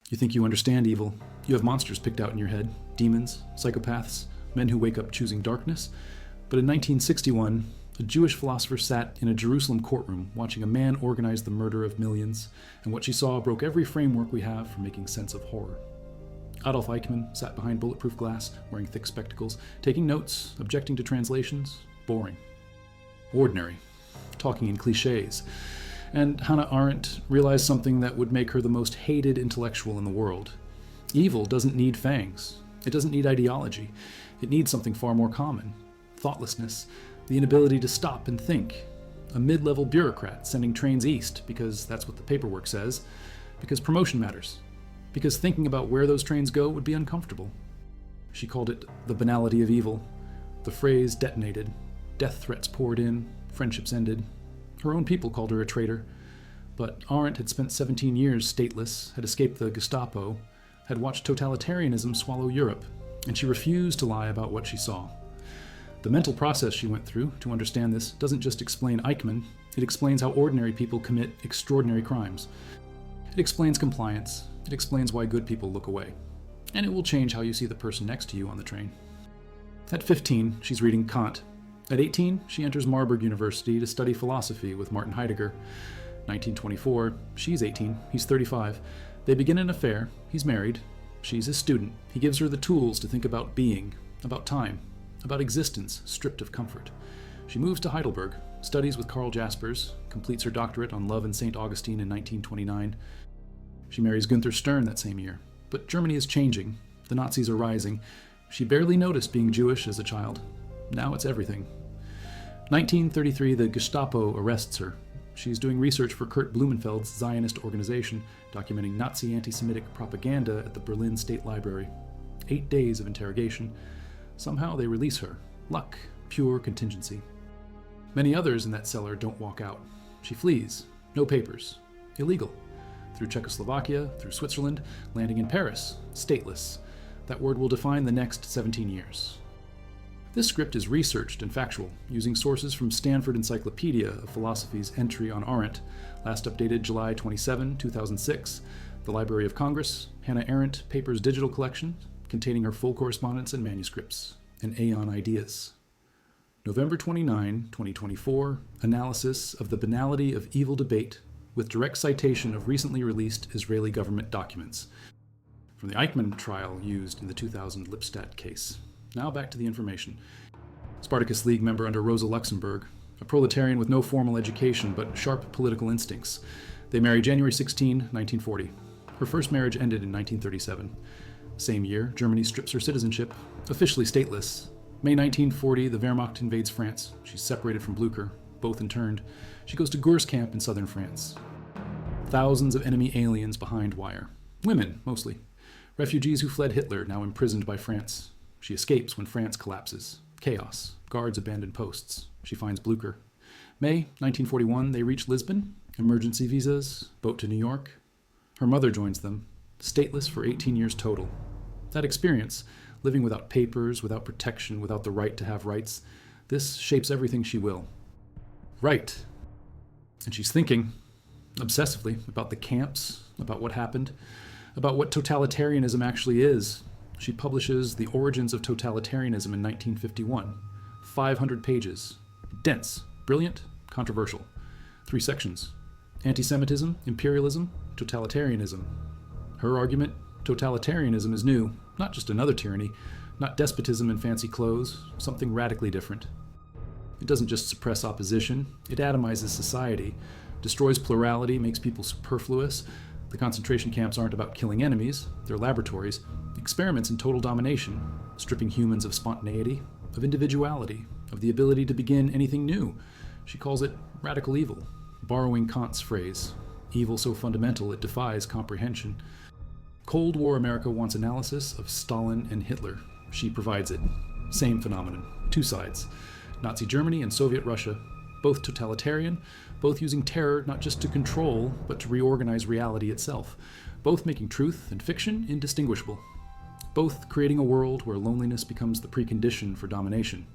You think you understand evil. You have monsters picked out in your head, demons, psychopaths, men who wake up choosing darkness. But in 1961, a Jewish philosopher sat in a Jerusalem courtroom watching a man organize the murder of millions, and what she saw broke every framework we have for making sense of horror. Adolf Eichmann sat behind bulletproof glass, wearing thick spectacles, taking notes, objecting to translations, boring. Ordinary, talking in cliches. And Hannah Arendt realized something that would make her the most hated intellectual in the world. Evil doesn't need fangs. It doesn't need ideology. It needs something far more common. Thoughtlessness, the inability to stop and think. A mid-level bureaucrat sending trains east because that's what the paperwork says, because promotion matters, because thinking about where those trains go would be uncomfortable. She called it the banality of evil. The phrase detonated. Death threats poured in. Friendships ended. Her own people called her a traitor. But Arendt had spent 17 years stateless, had escaped the Gestapo, had watched totalitarianism swallow Europe, and she refused to lie about what she saw. The mental process she went through to understand this doesn't just explain Eichmann, it explains how ordinary people commit extraordinary crimes. It explains compliance, it explains why good people look away. And it will change how you see the person next to you on the train. At 15, she's reading Kant. At 18, she enters Marburg University to study philosophy with Martin Heidegger. 1924, she's 18, he's 35. They begin an affair, he's married, she's his student. He gives her the tools to think about being, about time, about existence stripped of comfort. She moves to Heidelberg, studies with Karl Jaspers, completes her doctorate on love and St. Augustine in 1929. She marries Günther Stern that same year. But Germany is changing. The Nazis are rising. She barely noticed being Jewish as a child. Now it's everything. 1933, the Gestapo arrests her. She's doing research for Kurt Blumenfeld's Zionist organization, documenting Nazi anti-Semitic propaganda at the Berlin State Library. 8 days of interrogation. Somehow they release her. Luck, pure contingency. Many others in that cellar don't walk out. She flees. No papers. Illegal. Through Czechoslovakia, through Switzerland, landing in Paris. Stateless. That word will define the next 17 years. This script is researched and factual, using sources from Stanford Encyclopedia of Philosophy's entry on Arendt, last updated July 27, 2006, the Library of Congress, Hannah Arendt Papers Digital Collection, containing her full correspondence and manuscripts, and Aeon Ideas. November 29, 2024, analysis of the banality of evil debate with direct citation of recently released Israeli government documents from the Eichmann trial used in the 2000 Lipstadt case. Now back to the information. Spartacus League member under Rosa Luxemburg, a proletarian with no formal education but sharp political instincts. They marry January 16, 1940. Her first marriage ended in 1937. Same year, Germany strips her citizenship, officially stateless. May 1940, the Wehrmacht invades France. She's separated from Blücher, both interned. She goes to Gurs camp in southern France. Thousands of enemy aliens behind wire. Women, mostly. Refugees who fled Hitler, now imprisoned by France. She escapes when France collapses. Chaos. Guards abandon posts. She finds Blücher. May 1941, they reach Lisbon. Emergency visas. Boat to New York. Her mother joins them. Stateless for 18 years total. That experience, living without papers, without protection, without the right to have rights, this shapes everything she will. Right. And she's thinking, obsessively, about the camps, about what happened, about what totalitarianism actually is. She publishes The Origins of Totalitarianism in 1951. 500 pages. Dense, brilliant, controversial. 3 sections. Anti-Semitism, imperialism, totalitarianism. Her argument, totalitarianism is new, not just another tyranny, not despotism in fancy clothes, something radically different. It doesn't just suppress opposition, it atomizes society, destroys plurality, makes people superfluous. The concentration camps aren't about killing enemies, they're laboratories, experiments in total domination, stripping humans of spontaneity, of individuality, of the ability to begin anything new. She calls it radical evil, borrowing Kant's phrase, evil so fundamental it defies comprehension. Cold War America wants analysis of Stalin and Hitler. She provides it. Same phenomenon, 2 sides. Nazi Germany and Soviet Russia, both totalitarian, both using terror not just to control, but to reorganize reality itself, both making truth and fiction indistinguishable, both creating a world where loneliness becomes the precondition for domination.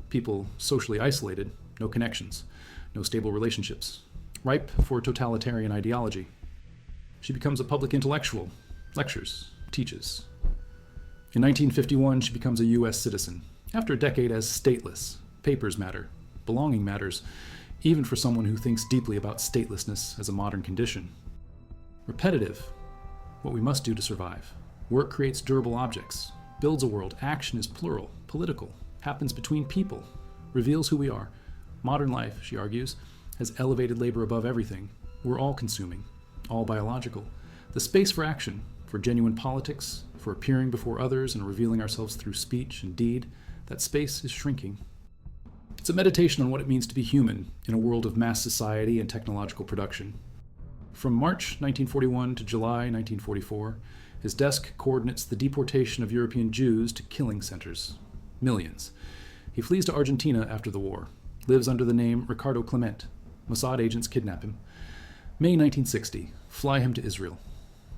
People socially isolated, no connections, no stable relationships, ripe for totalitarian ideology. She becomes a public intellectual, lectures, teaches. In 1951, she becomes a U.S. citizen. After a decade as stateless, papers matter, belonging matters, even for someone who thinks deeply about statelessness as a modern condition. Repetitive, what we must do to survive. Work creates durable objects, builds a world. Action is plural, political, happens between people, reveals who we are. Modern life, she argues, has elevated labor above everything. We're all consuming, all biological. The space for action, for genuine politics, for appearing before others and revealing ourselves through speech and deed, that space is shrinking. It's a meditation on what it means to be human in a world of mass society and technological production. From March 1941 to July 1944, his desk coordinates the deportation of European Jews to killing centers. Millions. He flees to Argentina after the war, lives under the name Ricardo Clement. Mossad agents kidnap him. May 1960, fly him to Israel.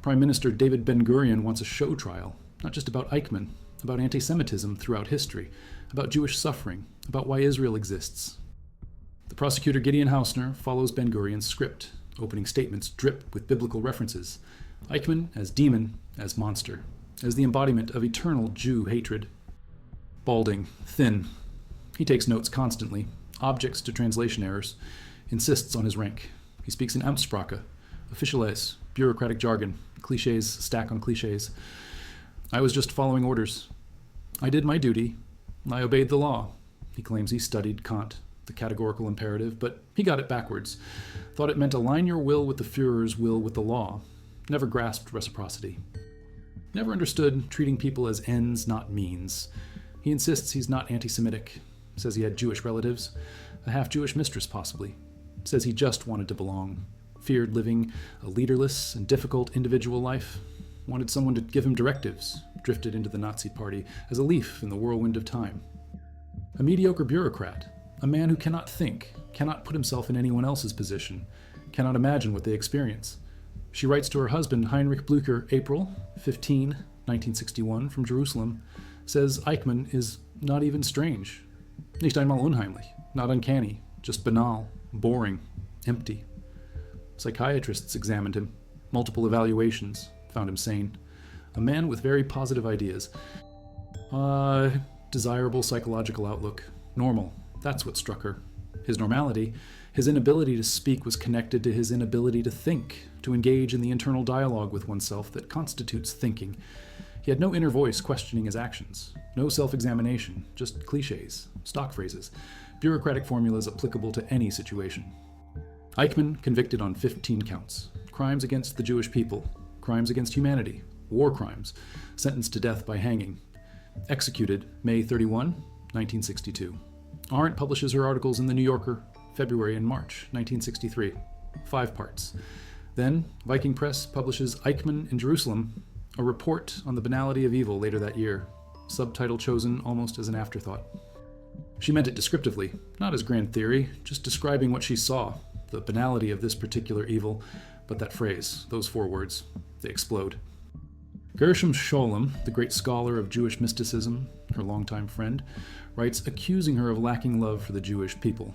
Prime Minister David Ben-Gurion wants a show trial, not just about Eichmann, about anti-Semitism throughout history, about Jewish suffering, about why Israel exists. The prosecutor Gideon Hausner follows Ben-Gurion's script. Opening statements drip with biblical references. Eichmann as demon, as monster, as the embodiment of eternal Jew hatred. Balding, thin. He takes notes constantly, objects to translation errors, insists on his rank. He speaks in Amtssprache, officiales, bureaucratic jargon, cliches stack on cliches. I was just following orders. I did my duty. I obeyed the law. He claims he studied Kant, the categorical imperative, but he got it backwards. Thought it meant align your will with the Führer's will with the law. Never grasped reciprocity. Never understood treating people as ends, not means. He insists he's not anti-Semitic. Says he had Jewish relatives, a half-Jewish mistress possibly. Says he just wanted to belong. Feared living a leaderless and difficult individual life. Wanted someone to give him directives. Drifted into the Nazi Party as a leaf in the whirlwind of time. A mediocre bureaucrat. A man who cannot think, cannot put himself in anyone else's position, cannot imagine what they experience. She writes to her husband, Heinrich Blücher, April 15, 1961, from Jerusalem, says Eichmann is not even strange. Nicht einmal unheimlich, not uncanny, just banal, boring, empty. Psychiatrists examined him, multiple evaluations, found him sane. A man with very positive ideas. Desirable psychological outlook, normal. That's what struck her. His normality, his inability to speak was connected to his inability to think, to engage in the internal dialogue with oneself that constitutes thinking. He had no inner voice questioning his actions, no self-examination, just cliches, stock phrases, bureaucratic formulas applicable to any situation. Eichmann convicted on 15 counts. Crimes against the Jewish people, crimes against humanity, war crimes, sentenced to death by hanging. Executed May 31, 1962. Arendt publishes her articles in The New Yorker, February and March 1963. 5 parts. Then, Viking Press publishes Eichmann in Jerusalem, a report on the banality of evil later that year, subtitle chosen almost as an afterthought. She meant it descriptively, not as grand theory, just describing what she saw, the banality of this particular evil, but that phrase, those 4 words, they explode. Gershom Scholem, the great scholar of Jewish mysticism, her longtime friend, writes accusing her of lacking love for the Jewish people.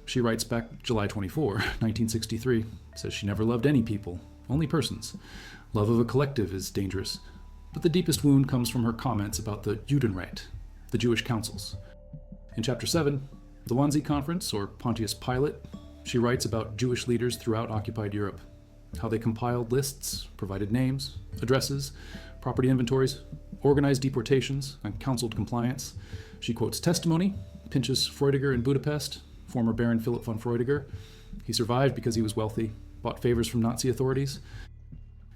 She writes back July 24, 1963, says she never loved any people, only persons. Love of a collective is dangerous. But the deepest wound comes from her comments about the Judenrat, the Jewish councils. In Chapter 7, the Wannsee Conference, or Pontius Pilate, she writes about Jewish leaders throughout occupied Europe, how they compiled lists, provided names, addresses, property inventories, organized deportations, and counseled compliance. She quotes testimony, pinches Freudiger in Budapest, former Baron Philipp von Freudiger. He survived because he was wealthy, bought favors from Nazi authorities.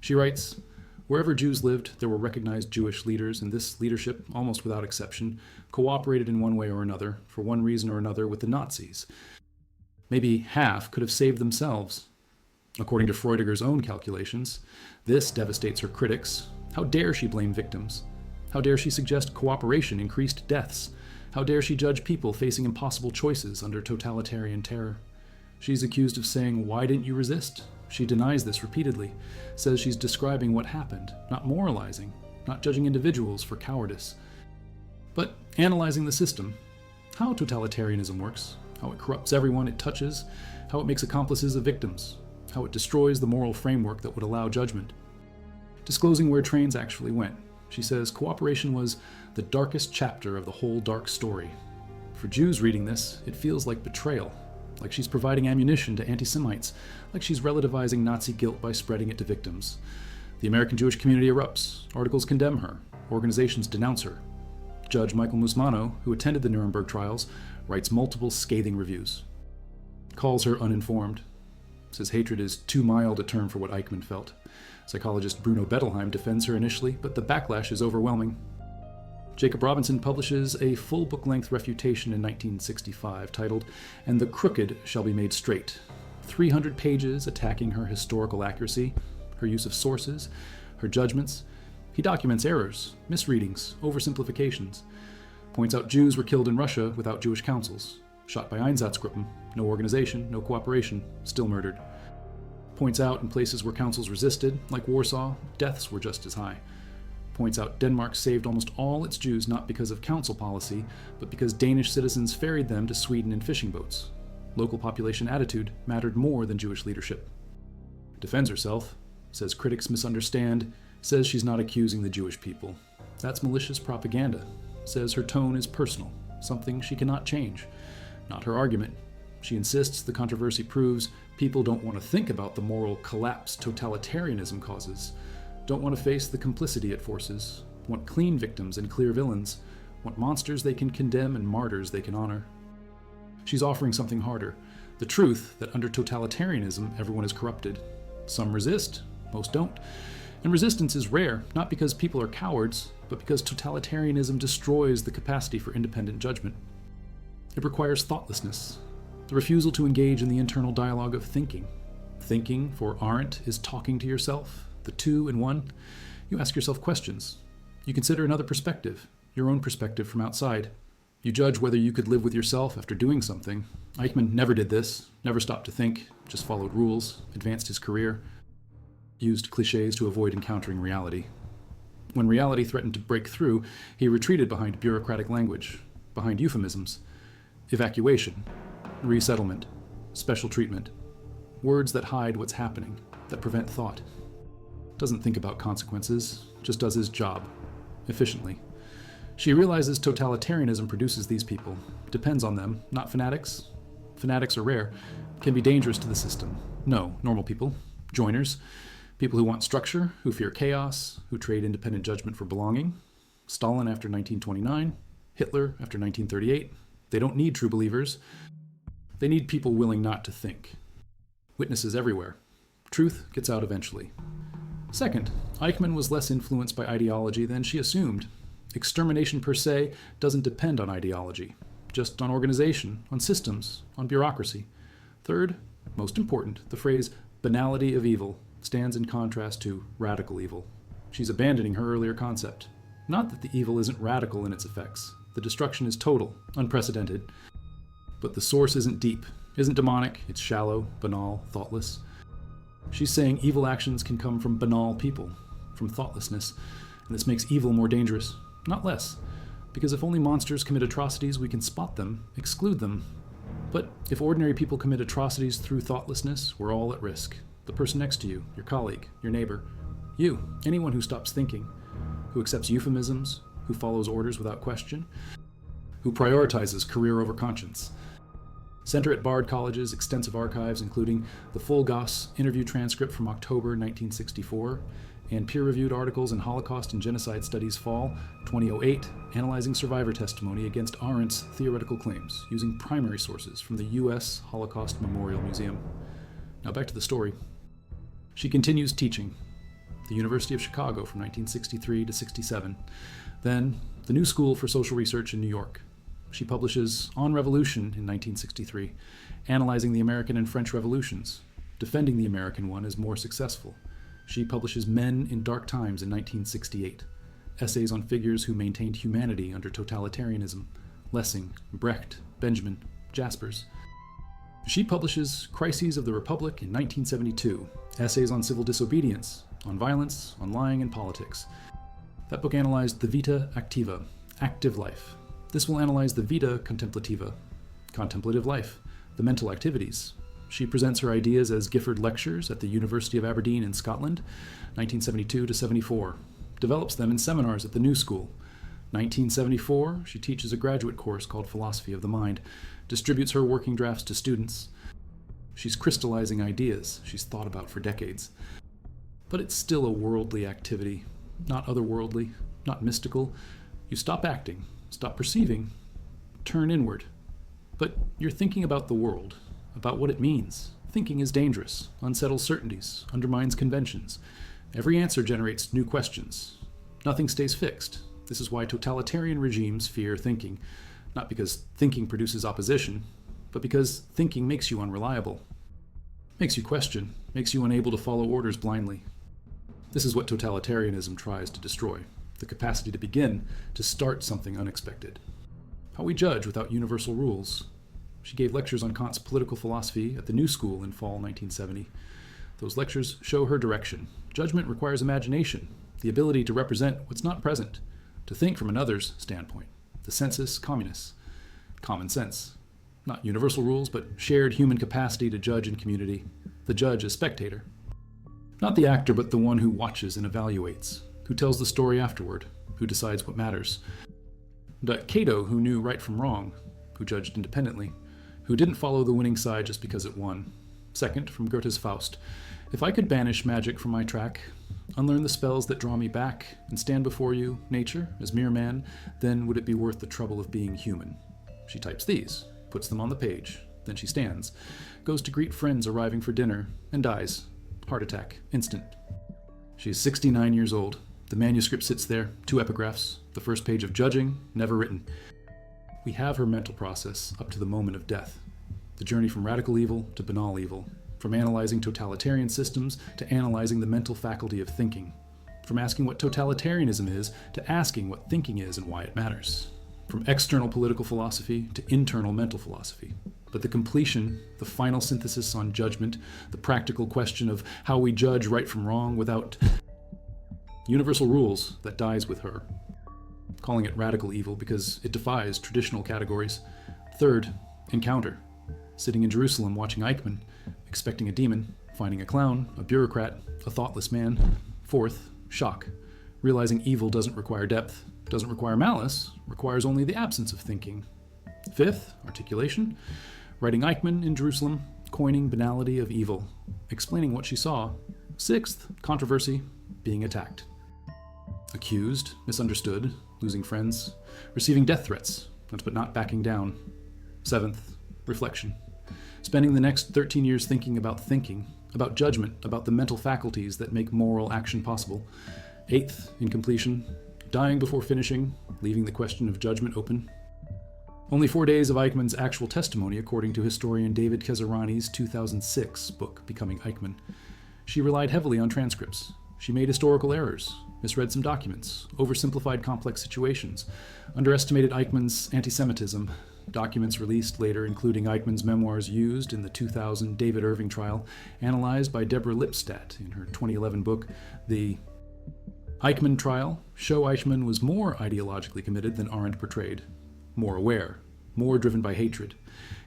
She writes, wherever Jews lived, there were recognized Jewish leaders, and this leadership, almost without exception, cooperated in one way or another, for one reason or another, with the Nazis. Maybe half could have saved themselves. According to Freudiger's own calculations, this devastates her critics. How dare she blame victims? How dare she suggest cooperation increased deaths? How dare she judge people facing impossible choices under totalitarian terror? She's accused of saying, why didn't you resist? She denies this repeatedly, says she's describing what happened, not moralizing, not judging individuals for cowardice, but analyzing the system, how totalitarianism works, how it corrupts everyone it touches, how it makes accomplices of victims, how it destroys the moral framework that would allow judgment. disclosing where trains actually went. She says cooperation was the darkest chapter of the whole dark story. For Jews reading this, it feels like betrayal, like she's providing ammunition to anti-Semites, like she's relativizing Nazi guilt by spreading it to victims. The American Jewish community erupts. Articles condemn her. Organizations denounce her. Judge Michael Musmano, who attended the Nuremberg trials, writes multiple scathing reviews. Calls her uninformed. Says hatred is too mild a term for what Eichmann felt. Psychologist Bruno Bettelheim defends her initially, but the backlash is overwhelming. Jacob Robinson publishes a full book-length refutation in 1965 titled "And the Crooked Shall Be Made Straight." 300 pages attacking her historical accuracy, her use of sources, her judgments. He documents errors, misreadings, oversimplifications. Points out Jews were killed in Russia without Jewish councils. Shot by Einsatzgruppen, no organization, no cooperation, still murdered. Points out in places where councils resisted, like Warsaw, deaths were just as high. Points out Denmark saved almost all its Jews not because of council policy, but because Danish citizens ferried them to Sweden in fishing boats. Local population attitude mattered more than Jewish leadership. Defends herself, says critics misunderstand, says she's not accusing the Jewish people. That's malicious propaganda. Says her tone is personal, something she cannot change. Not her argument. She insists the controversy proves people don't want to think about the moral collapse totalitarianism causes, don't want to face the complicity it forces, want clean victims and clear villains, want monsters they can condemn and martyrs they can honor. She's offering something harder, the truth that under totalitarianism everyone is corrupted. Some resist, most don't. And resistance is rare, not because people are cowards, but because totalitarianism destroys the capacity for independent judgment. It requires thoughtlessness, the refusal to engage in the internal dialogue of thinking. Thinking, for Arendt, is talking to yourself, the two in one. You ask yourself questions. You consider another perspective, your own perspective from outside. You judge whether you could live with yourself after doing something. Eichmann never did this, never stopped to think, just followed rules, advanced his career, used cliches to avoid encountering reality. When reality threatened to break through, he retreated behind bureaucratic language, behind euphemisms, evacuation, resettlement, special treatment, words that hide what's happening, that prevent thought. Doesn't think about consequences, just does his job, efficiently. She realizes totalitarianism produces these people, depends on them, not fanatics. Fanatics are rare, can be dangerous to the system. No, normal people, joiners, people who want structure, who fear chaos, who trade independent judgment for belonging. Stalin after 1929, Hitler after 1938. They don't need true believers. They need people willing not to think. Witnesses everywhere. Truth gets out eventually. Second, Eichmann was less influenced by ideology than she assumed. Extermination per se doesn't depend on ideology, just on organization, on systems, on bureaucracy. Third, most important, the phrase banality of evil stands in contrast to radical evil. She's abandoning her earlier concept. Not that the evil isn't radical in its effects. The destruction is total, unprecedented. But the source isn't deep, isn't demonic, it's shallow, banal, thoughtless. She's saying evil actions can come from banal people, from thoughtlessness, and this makes evil more dangerous, not less. Because if only monsters commit atrocities, we can spot them, exclude them. But if ordinary people commit atrocities through thoughtlessness, we're all at risk. The person next to you, your colleague, your neighbor, you, anyone who stops thinking, who accepts euphemisms, who follows orders without question, who prioritizes career over conscience. Center at Bard College's extensive archives, including the full Goss interview transcript from October 1964, and peer-reviewed articles in Holocaust and Genocide Studies Fall 2008, analyzing survivor testimony against Arendt's theoretical claims, using primary sources from the U.S. Holocaust Memorial Museum. Now back to the story. She continues teaching. The University of Chicago from 1963 to 67. Then, the New School for Social Research in New York. She publishes On Revolution in 1963, analyzing the American and French revolutions, defending the American one as more successful. She publishes Men in Dark Times in 1968, essays on figures who maintained humanity under totalitarianism, Lessing, Brecht, Benjamin, Jaspers. She publishes Crises of the Republic in 1972, essays on civil disobedience, on violence, on lying and politics. That book analyzed the vita activa, active life. This will analyze the vita contemplativa, contemplative life, the mental activities. She presents her ideas as Gifford Lectures at the University of Aberdeen in Scotland, 1972 to 74. Develops them in seminars at the New School. 1974, she teaches a graduate course called Philosophy of the Mind, distributes her working drafts to students. She's crystallizing ideas she's thought about for decades. But it's still a worldly activity, not otherworldly, not mystical. You stop acting, stop perceiving, turn inward. But you're thinking about the world, about what it means. Thinking is dangerous, unsettles certainties, undermines conventions. Every answer generates new questions. Nothing stays fixed. This is why totalitarian regimes fear thinking, not because thinking produces opposition, but because thinking makes you unreliable, makes you question, makes you unable to follow orders blindly. This is what totalitarianism tries to destroy, the capacity to begin, to start something unexpected. How we judge without universal rules. She gave lectures on Kant's political philosophy at the New School in fall 1970. Those lectures show her direction. Judgment requires imagination, the ability to represent what's not present, to think from another's standpoint. The sensus communis, common sense. Not universal rules, but shared human capacity to judge in community. The judge as spectator. Not the actor, but the one who watches and evaluates, who tells the story afterward, who decides what matters. But Cato, who knew right from wrong, who judged independently, who didn't follow the winning side just because it won. Second, from Goethe's Faust. If I could banish magic from my track, unlearn the spells that draw me back, and stand before you, nature, as mere man, then would it be worth the trouble of being human? She types these, puts them on the page, then she stands, goes to greet friends arriving for dinner, and dies. Heart attack, instant. She is 69 years old. The manuscript sits there, 2 epigraphs, the first page of judging, never written. We have her mental process up to the moment of death. The journey from radical evil to banal evil, from analyzing totalitarian systems to analyzing the mental faculty of thinking, from asking what totalitarianism is to asking what thinking is and why it matters, from external political philosophy to internal mental philosophy. But the completion, the final synthesis on judgment, the practical question of how we judge right from wrong without universal rules, that dies with her. Calling it radical evil because it defies traditional categories. Third, encounter. Sitting in Jerusalem watching Eichmann, expecting a demon, finding a clown, a bureaucrat, a thoughtless man. Fourth, shock. Realizing evil doesn't require depth, doesn't require malice, requires only the absence of thinking. Fifth, articulation. Writing Eichmann in Jerusalem, coining banality of evil, explaining what she saw. Sixth, controversy, being attacked. Accused, misunderstood, losing friends, receiving death threats, but not backing down. Seventh, reflection. Spending the next 13 years thinking, about judgment, about the mental faculties that make moral action possible. Eighth, in completion, dying before finishing, leaving the question of judgment open. Only 4 days of Eichmann's actual testimony, according to historian David Kesarani's 2006 book, Becoming Eichmann. She relied heavily on transcripts. She made historical errors, misread some documents, oversimplified complex situations, underestimated Eichmann's anti-Semitism. Documents released later, including Eichmann's memoirs used in the 2000 David Irving trial, analyzed by Deborah Lipstadt in her 2011 book, The Eichmann Trial, show Eichmann was more ideologically committed than Arendt portrayed, more aware, more driven by hatred.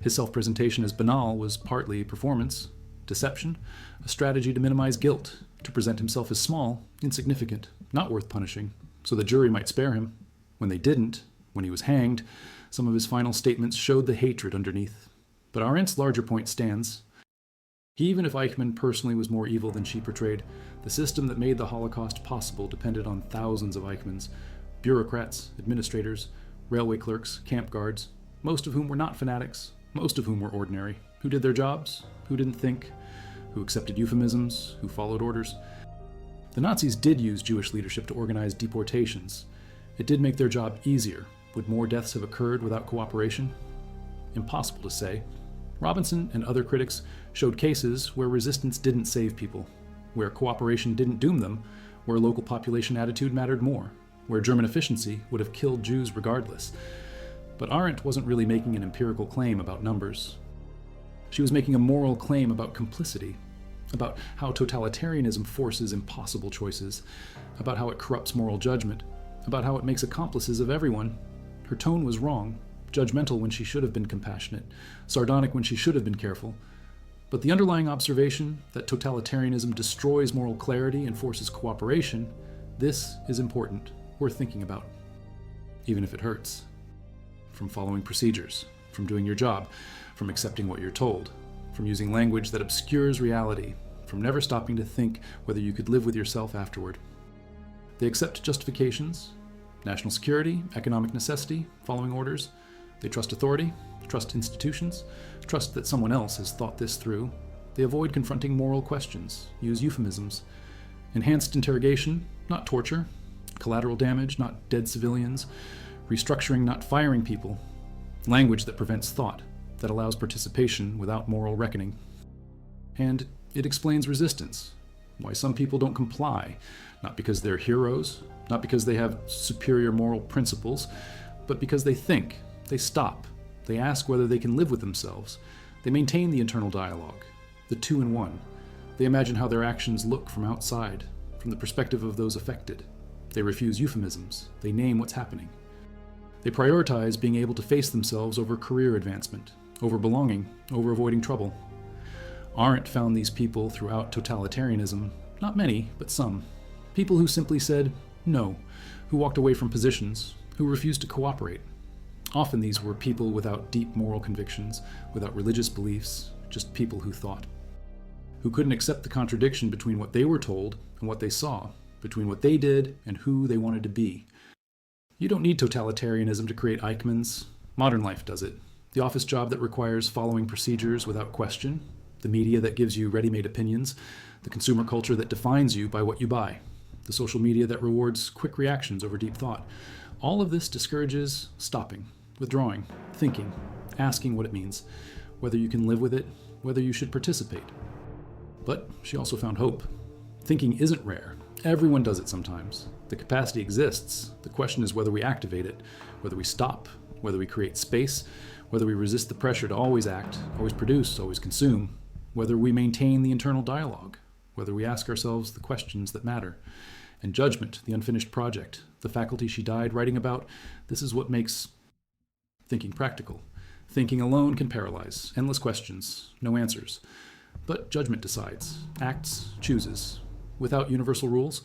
His self-presentation as banal was partly performance, deception, a strategy to minimize guilt, to present himself as small, insignificant, not worth punishing, so the jury might spare him. When they didn't, when he was hanged, some of his final statements showed the hatred underneath. But Arendt's larger point stands. Even if Eichmann personally was more evil than she portrayed, the system that made the Holocaust possible depended on thousands of Eichmanns, bureaucrats, administrators, railway clerks, camp guards, most of whom were not fanatics, most of whom were ordinary, who did their jobs, who didn't think, who accepted euphemisms, who followed orders. The Nazis did use Jewish leadership to organize deportations. It did make their job easier. Would more deaths have occurred without cooperation? Impossible to say. Robinson and other critics showed cases where resistance didn't save people, where cooperation didn't doom them, where local population attitude mattered more, where German efficiency would have killed Jews regardless. But Arendt wasn't really making an empirical claim about numbers. She was making a moral claim about complicity, about how totalitarianism forces impossible choices, about how it corrupts moral judgment, about how it makes accomplices of everyone. Her tone was wrong, judgmental when she should have been compassionate, sardonic when she should have been careful. But the underlying observation that totalitarianism destroys moral clarity and forces cooperation, this is important, worth thinking about, even if it hurts. From following procedures, from doing your job, from accepting what you're told, from using language that obscures reality, from never stopping to think whether you could live with yourself afterward. They accept justifications, national security, economic necessity, following orders. They trust authority, trust institutions, trust that someone else has thought this through. They avoid confronting moral questions, use euphemisms, enhanced interrogation, not torture, collateral damage, not dead civilians, restructuring, not firing people, language that prevents thought, that allows participation without moral reckoning. And it explains resistance, why some people don't comply, not because they're heroes, not because they have superior moral principles, but because they think, they stop, they ask whether they can live with themselves, they maintain the internal dialogue, the two in one. They imagine how their actions look from outside, from the perspective of those affected. They refuse euphemisms, they name what's happening. They prioritize being able to face themselves over career advancement, over belonging, over avoiding trouble. Arendt found these people throughout totalitarianism, not many, but some. People who simply said no, who walked away from positions, who refused to cooperate. Often these were people without deep moral convictions, without religious beliefs, just people who thought. Who couldn't accept the contradiction between what they were told and what they saw, between what they did and who they wanted to be. You don't need totalitarianism to create Eichmanns. Modern life does it. The office job that requires following procedures without question, the media that gives you ready-made opinions, the consumer culture that defines you by what you buy, the social media that rewards quick reactions over deep thought. All of this discourages stopping, withdrawing, thinking, asking what it means, whether you can live with it, whether you should participate. But she also found hope. Thinking isn't rare. Everyone does it sometimes. The capacity exists. The question is whether we activate it, whether we stop, whether we create space, whether we resist the pressure to always act, always produce, always consume, whether we maintain the internal dialogue, whether we ask ourselves the questions that matter. And judgment, the unfinished project, the faculty she died writing about, this is what makes thinking practical. Thinking alone can paralyze, endless questions, no answers. But judgment decides, acts, chooses, without universal rules,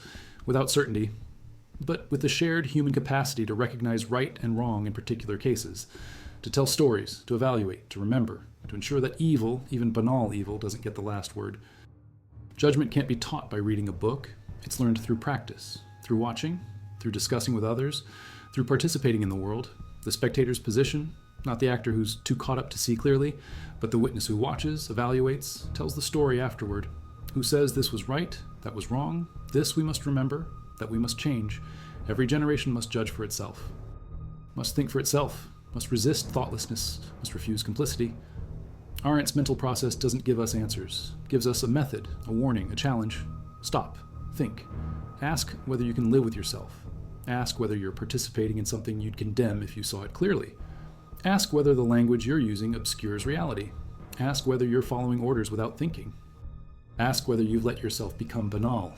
without certainty, but with the shared human capacity to recognize right and wrong in particular cases, to tell stories, to evaluate, to remember, to ensure that evil, even banal evil, doesn't get the last word. Judgment can't be taught by reading a book. It's learned through practice, through watching, through discussing with others, through participating in the world, the spectator's position, not the actor who's too caught up to see clearly, but the witness who watches, evaluates, tells the story afterward, who says this was right, that was wrong, this we must remember, that we must change. Every generation must judge for itself, must think for itself, must resist thoughtlessness, must refuse complicity. Arendt's mental process doesn't give us answers, gives us a method, a warning, a challenge. Stop, think, ask whether you can live with yourself. Ask whether you're participating in something you'd condemn if you saw it clearly. Ask whether the language you're using obscures reality. Ask whether you're following orders without thinking. Ask whether you've let yourself become banal.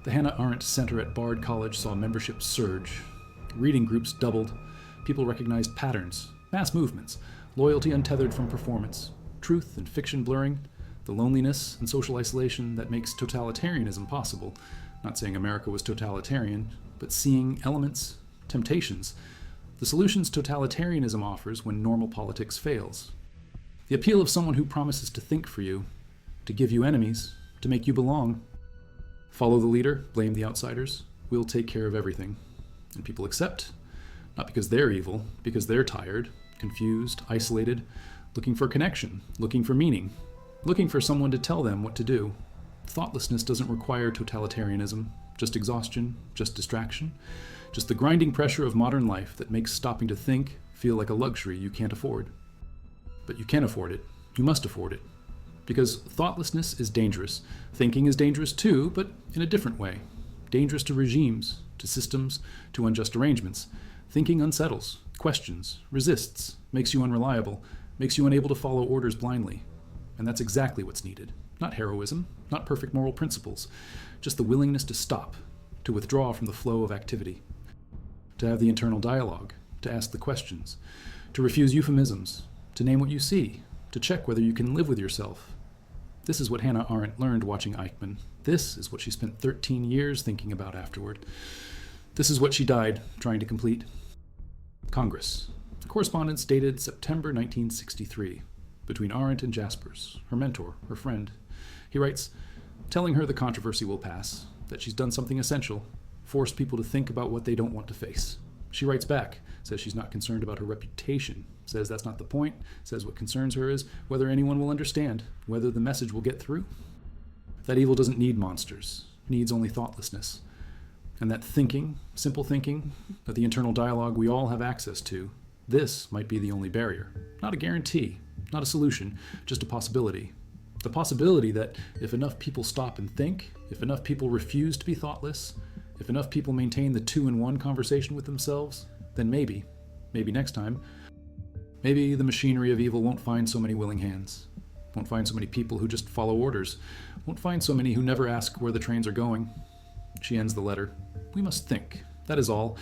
The Hannah Arendt Center at Bard College saw membership surge. Reading groups doubled. People recognized patterns, mass movements, loyalty untethered from performance, truth and fiction blurring, the loneliness and social isolation that makes totalitarianism possible. Not saying America was totalitarian, but seeing elements, temptations, the solutions totalitarianism offers when normal politics fails. The appeal of someone who promises to think for you, to give you enemies, to make you belong. Follow the leader, blame the outsiders, we'll take care of everything. And people accept, not because they're evil, because they're tired, confused, isolated, looking for connection, looking for meaning, looking for someone to tell them what to do. Thoughtlessness doesn't require totalitarianism, just exhaustion, just distraction, just the grinding pressure of modern life that makes stopping to think feel like a luxury you can't afford. But you can afford it. You must afford it. Because thoughtlessness is dangerous. Thinking is dangerous too, but in a different way. Dangerous to regimes, to systems, to unjust arrangements. Thinking unsettles, questions, resists, makes you unreliable, makes you unable to follow orders blindly. And that's exactly what's needed. Not heroism, not perfect moral principles, just the willingness to stop, to withdraw from the flow of activity, to have the internal dialogue, to ask the questions, to refuse euphemisms, to name what you see, to check whether you can live with yourself, This is what Hannah Arendt learned watching Eichmann. This is what she spent 13 years thinking about afterward. This is what she died trying to complete. Congress. Correspondence dated September 1963 between Arendt and Jaspers, her mentor, her friend. He writes, telling her the controversy will pass, that she's done something essential, forced people to think about what they don't want to face. She writes back, says she's not concerned about her reputation, says that's not the point, says what concerns her is whether anyone will understand, whether the message will get through. That evil doesn't need monsters, it needs only thoughtlessness. And that thinking, simple thinking, that the internal dialogue we all have access to, this might be the only barrier. Not a guarantee, not a solution, just a possibility. The possibility that if enough people stop and think, if enough people refuse to be thoughtless, if enough people maintain the two-in-one conversation with themselves, then maybe next time, maybe the machinery of evil won't find so many willing hands, won't find so many people who just follow orders, won't find so many who never ask where the trains are going. She ends the letter. We must think, that is all,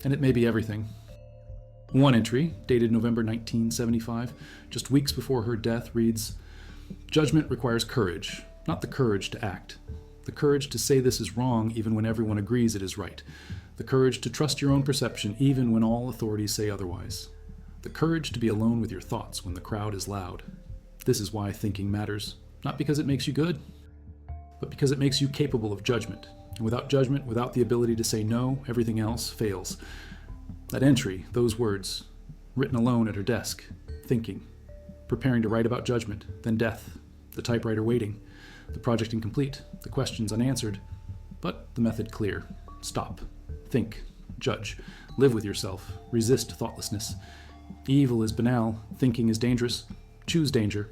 and it may be everything. One entry, dated November 1975, just weeks before her death, reads, judgment requires courage, not the courage to act. The courage to say this is wrong even when everyone agrees it is right. The courage to trust your own perception even when all authorities say otherwise. The courage to be alone with your thoughts when the crowd is loud. This is why thinking matters, not because it makes you good, but because it makes you capable of judgment. And without judgment, without the ability to say no, everything else fails. That entry, those words, written alone at her desk, thinking, preparing to write about judgment, then death, the typewriter waiting, the project incomplete, the questions unanswered, but the method clear. Stop, think, judge, live with yourself, resist thoughtlessness. Evil is banal, thinking is dangerous. Choose danger.